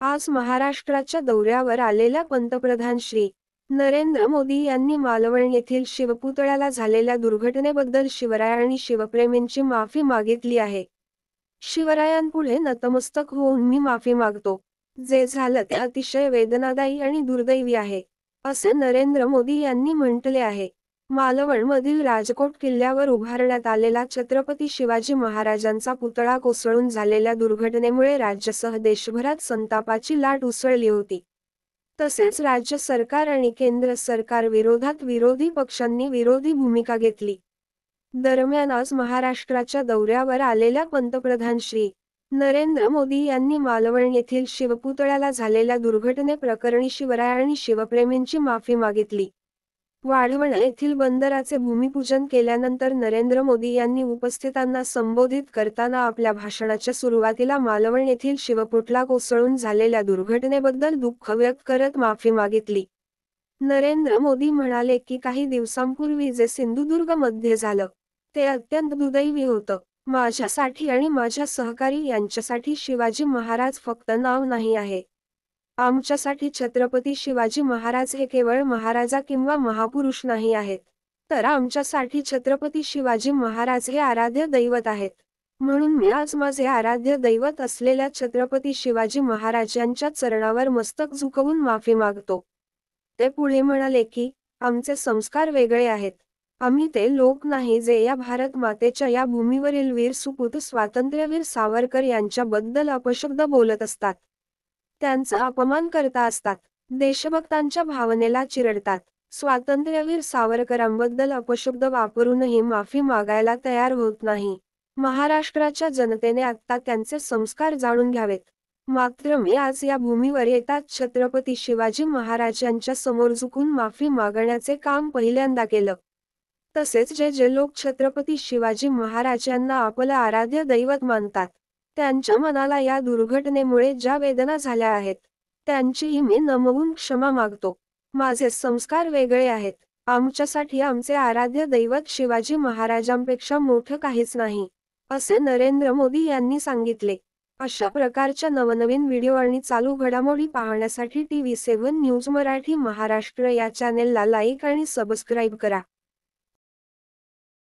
आज महाराष्ट्राच्या दौऱ्यावर आलेल्या पंतप्रधान श्री नरेंद्र मोदी यांनी मालवण येथील शिवपुतळ्याला झालेल्या दुर्घटनेबद्दल शिवराय आणि शिवप्रेमींची माफी मागितली आहे। शिवरायांपुढे नतमस्तक होऊन मी माफी मागतो। जे झालं ते अतिशय वेदनादायी आणि दुर्दैवी आहे, असे नरेंद्र मोदी यांनी म्हटले आहे। मालवणमधील राजकोट किल्ल्यावर उभारण्यात आलेला छत्रपती शिवाजी महाराजांचा पुतळा कोसळून झालेल्या दुर्घटनेमुळे राज्यासह देशभरात संतापाची लाट उसळली होती। तसेच राज्य सरकार आणि केंद्र सरकार विरोधात विरोधी पक्षांनी विरोधी भूमिका घेतली। दरम्यान आज महाराष्ट्राच्या दौऱ्यावर आलेल्या पंतप्रधान श्री नरेंद्र मोदी यांनी मालवण येथील शिवपुतळ्याला झालेल्या दुर्घटनेप्रकरणी शिवराय आणि शिवप्रेमींची माफी मागितली। वाढवण येथील बंदराचे भूमिपूजन केल्यानंतर नरेंद्र मोदी यांनी उपस्थितांना संबोधित करताना आपल्या भाषणाच्या सुरुवातीला मालवण येथील शिवपुतळा कोसळून झालेल्या दुर्घटनेबद्दल दुःख व्यक्त करत माफी मागितली। नरेंद्र मोदी म्हणाले की काही दिवसांपूर्वी जे सिंधुदुर्गमध्ये झालं ते अत्यंत दुर्दैवी होतं। माझ्यासाठी आणि माझ्या सहकारी यांच्यासाठी शिवाजी महाराज फक्त नाव नाही आहे। आमच्यासाठी छत्रपती शिवाजी महाराज हे केवळ महाराजा किंवा महापुरुष नाही आहेत, तर आमच्यासाठी छत्रपती शिवाजी महाराज हे आराध्य दैवत आहेत। म्हणून मी आज माझे आराध्य दैवत असलेल्या छत्रपती शिवाजी महाराज यांच्या चरणावर मस्तक झुकवून माफी मागतो। ते पुढे म्हणाले की आमचे संस्कार वेगळे आहेत। आम्ही ते लोक नाही जे या भारत मातेच्या या भूमीवरील वीर सुपूत स्वातंत्र्यवीर सावरकर यांच्याबद्दल अपशब्द बोलत असतात, त्यांचा अपमान करता असतात, देशभक्तांच्या भावनेला चिरडतात। स्वातंत्र्यवीर सावरकरांबद्दल अपशब्द वापरूनही माफी मागायला तयार होत नाही। महाराष्ट्राच्या जनतेने आता त्यांचे संस्कार जाणून घ्यावेत। मात्र मी आज या भूमीवर येताच छत्रपती शिवाजी महाराज यांच्या समोर झुकून माफी मागण्याचे काम पहिल्यांदा केलं। तसेच जे लोक छत्रपती शिवाजी महाराज यांना आपलं आराध्य दैवत मानतात, त्यांच्या मनाला या दुर्घटनेमुळे ज्या वेदना झाल्या आहेत, त्यांचीही मी नमवून क्षमा मागतो। माझे संस्कार वेगळे आहेत। आमच्यासाठी आमचे आराध्य दैवत शिवाजी महाराजांपेक्षा मोठं काहीच नाही, असे नरेंद्र मोदी यांनी सांगितले। अशा प्रकारच्या नवनवीन व्हिडिओ आणि चालू घडामोडी पाहण्यासाठी TV7 न्यूज मराठी महाराष्ट्र या चॅनेलला लाईक आणि सबस्क्राईब करा।